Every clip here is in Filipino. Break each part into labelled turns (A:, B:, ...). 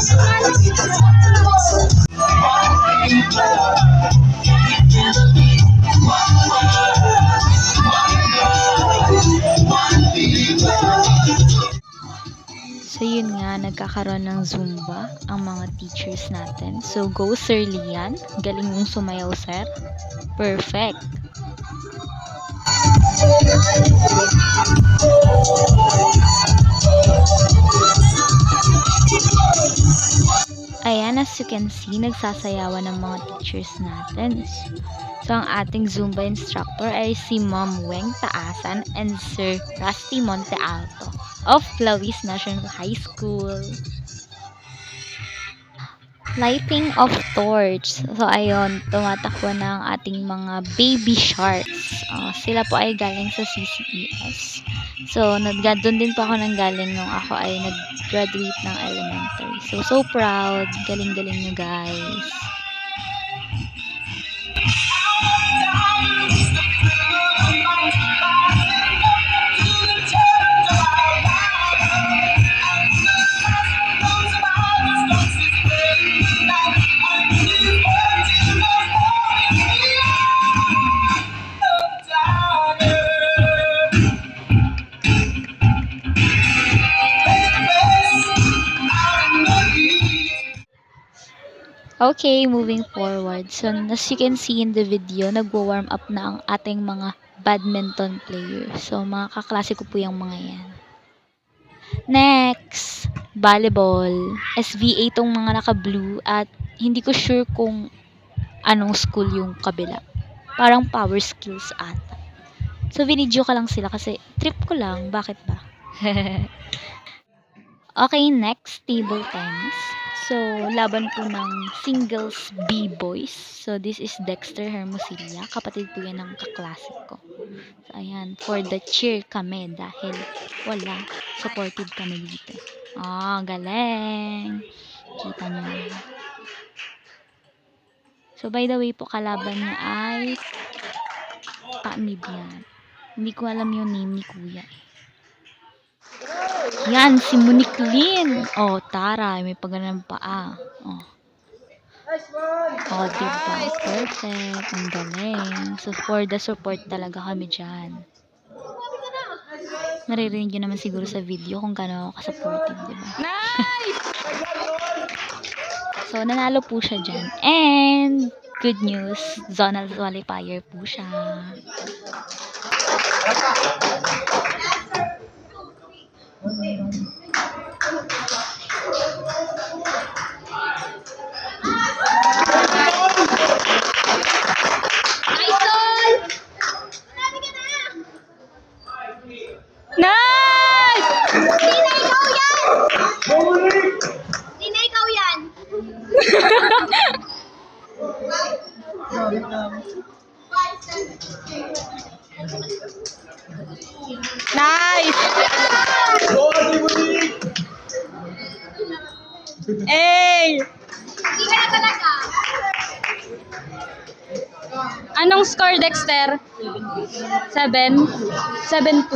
A: So yun nga, nagkakaroon ng Zumba ang mga teachers natin. So go Sir Lian, galing mong sumayaw sir. Perfect. Ayan, as you can see, nagsasayawan ng mga teachers natin. So, ang ating Zumba instructor ay si Ma'am Weng Taasan and Sir Rusty Monte Alto of Clavis National High School. Lighting of torch. So, ayun, tumatakbo na ang ating mga baby sharks. Sila po ay galing sa CCES. So, doon din po ako nanggaling nung ako ay nag-graduate ng elementary. So proud. Galing-galing nyo guys. Okay, moving forward. So, as you can see in the video, nagwo-warm up na ang ating mga badminton players. So, mga kaklase ko po yung mga yan. Next, volleyball. SVA tong mga naka-blue at hindi ko sure kung anong school yung kabila. Parang power skills ata. So, binidyo ka lang sila kasi trip ko lang. Bakit ba? Okay, next, table tennis. So, laban po ng singles B-boys. So, this is Dexter Hermosilla. Kapatid po yan ng kaklase ko. So, ayan. For the cheer kami dahil wala. Supportive kami dito. Galing. Kita nyo. So, by the way po, kalaban niya ay Pamibian. Hindi ko alam yung name ni Kuya eh. Yan, si Monique Lin. Tara, may pagganang paa. Diba? Perfect. Ang galing. So, for the support talaga kami dyan. Naririnig nyo naman siguro sa video kung gano'n ako ka-supportive, diba? Nice! So, nanalo po siya dyan. And, good news, zonal qualifier po siya. Nice!
B: Sino ikaw yan?
A: Nice! Hey!
B: Hindi ka na talaga.
A: Anong score, Dexter? 7? 7-2.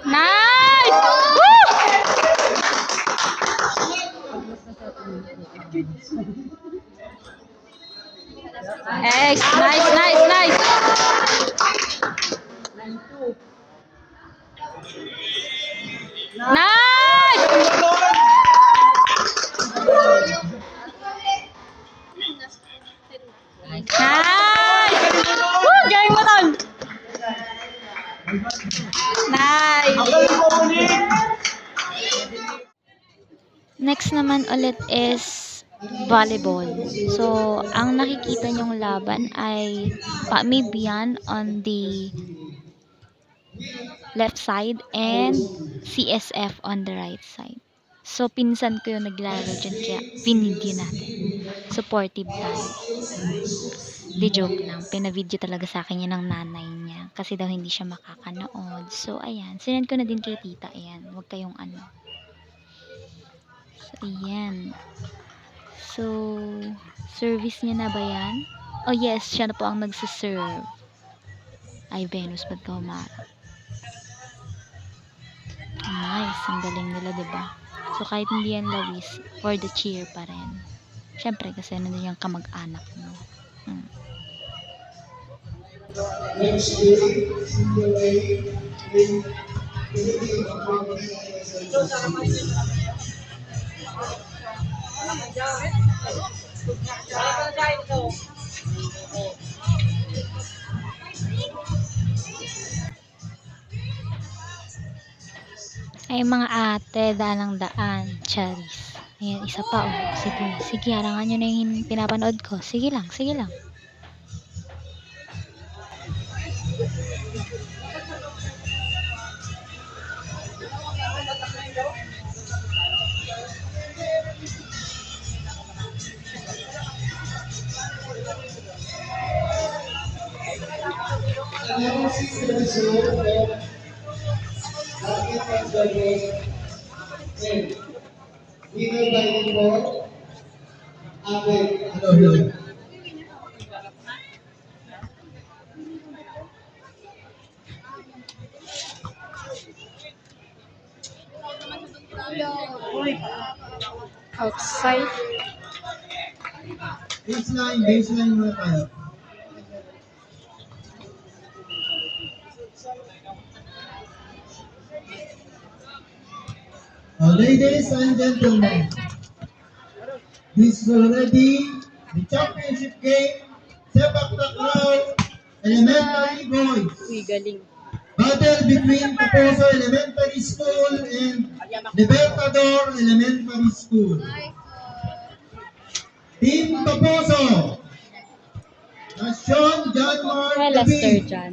A: Nice! Woo! Nice, nice. Nice! Nice! Woo! Galing mo tol! Nice! Next naman ulit is volleyball. So, ang nakikita nyong laban ay Pamibian on the left side and CSF on the right side. So, pinsan ko yung naglaro dyan kaya pinidyo natin. Supportive tayo. Di joke lang. Pinavideo talaga sa akin yan ng nanay niya. Kasi daw hindi siya makakanood. So, ayan. Sinend ko na din kay tita. Ayan. Huwag kayong ano. So, ayan. So, service niya na ba yan? Oh yes, siya na po ang nagsiserve. Ay, Venus, ba't ka humarap? Nice, ang galing nila, diba? So, kahit hindi yan Lawis, for the cheer pa rin. Siyempre, kasi nandun yung kamag-anak mo. Hmm. Ay, mga ate, daan ng daan. Charis. Ayan, isa pa, oh. Sige, sige, harangan nyo na yung pinapanood ko. Sige lang, sige lang.
B: Outside.
C: Baseline muna tayo. Ladies and gentlemen, this is already the championship game, Sepak Takraw Elementary Boys.
B: Galing.
C: Battle between Taposo Elementary School and Libertador Elementary School. Team Taposo. Nasyon John Mark David.
B: Jan.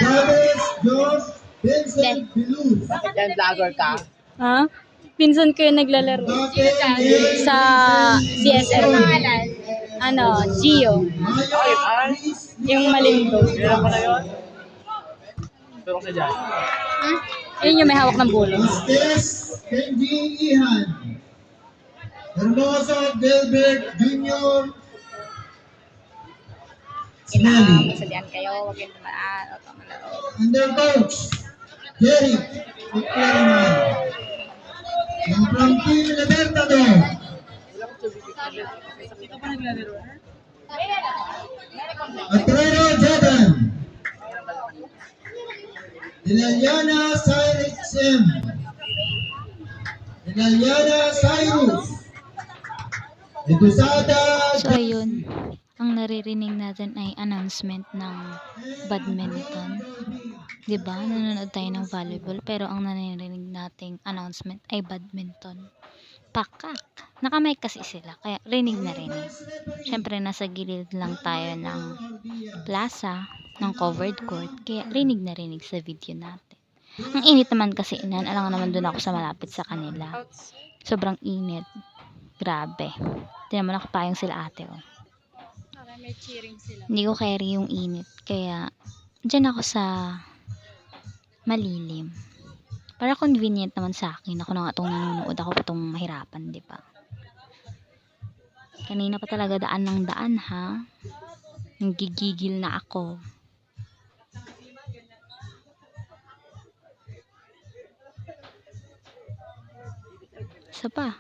C: Chavez Josh Vincent Biluz.
D: Yan, vlogger ka?
B: Ha? Pinsan ko yung naglalaro. Sa CSM. Ano, Gio. Yung malindog.
D: Meron pa na yun? Pero sa dyan.
B: Yun yung may hawak ng bulo.
C: Estes Kenji Ihan. Hermoso Delbert Jr. Smelly.
B: Masalian kayo, wag yung tumaan. O tumalaro.
C: Under coach Jerry Victoriman. And from Team Libertador, Atrero Jordan. Dilaliana Cyrus M. Dilaliana Cyrus. Edusada.
A: So, ayun. Ang naririnig natin ay announcement ng badminton. Diba? Nanonood tayo ng volleyball, pero ang naririnig nating announcement ay badminton. Pakak! Nakamay kasi sila, kaya rinig na rinig. Siyempre, nasa gilid lang tayo ng plaza, ng covered court, kaya rinig na rinig sa video natin. Ang init naman kasi inan, alam naman doon ako sa malapit sa kanila. Sobrang init. Grabe. Tinan mo, nakapayong sila ate, oh.
B: May cheering sila.
A: Hindi ko carry yung init. Kaya, dyan ako sa malilim. Para convenient naman sa akin. Ako na nga itong nanonood. Ako pa itong mahirapan, di ba? Kanina pa talaga daan ng daan, ha? Nagigigil na ako. Isa pa.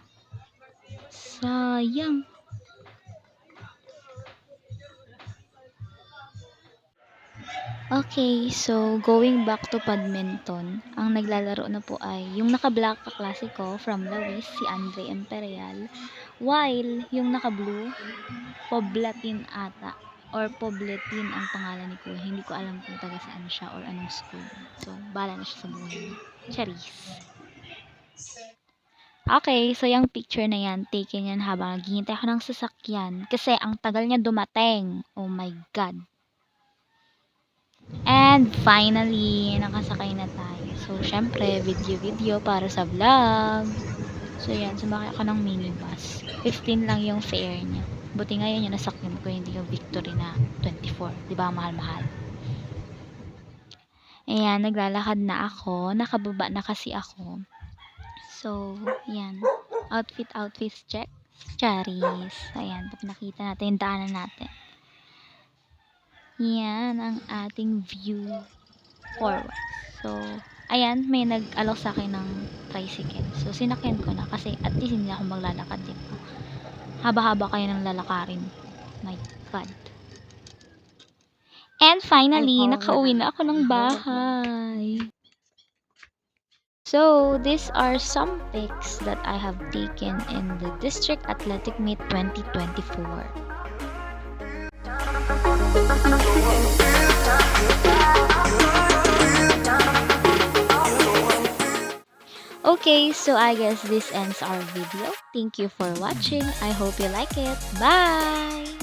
A: Sayang. Okay, so going back to badminton, ang naglalaro na po ay yung naka-black kaklase ko from Lawis, si Andre Imperial, while yung naka-blue, Poblatin ata, or Poblatin ang pangalan ni Kuya. Hindi ko alam kung taga saan siya or anong school. So, bahala na siya sa buhay niya. Charis. Okay, so yung picture na yan, taken yan habang naghihintay ako ng sasakyan kasi ang tagal niya dumating. Oh my God. And finally, nakasakay na tayo. So, syempre, video-video para sa vlog. So, yan. Sumakay ako ng minibus. 15 lang yung fare niya. Buti ngayon yung nasakyan ko, hindi yung Victory na 24. Diba, mahal-mahal. Ayan, naglalakad na ako. Nakababa na kasi ako. So, yan. Outfit check. Charis. Ayan, nakita natin yung daanan natin. Yan ang ating view forward. So, ayan, may nag-alok sa akin ng tricycle. So, sinakyan ko na kasi at least hindi ako maglalakad dito. Haba-haba kayo ng lalakarin. My God. And finally, nakauwi na ako ng bahay. So, these are some pics that I have taken in the District Athletic Meet 2024. Okay, so I guess this ends our video. Thank you for watching. I hope you like it. Bye!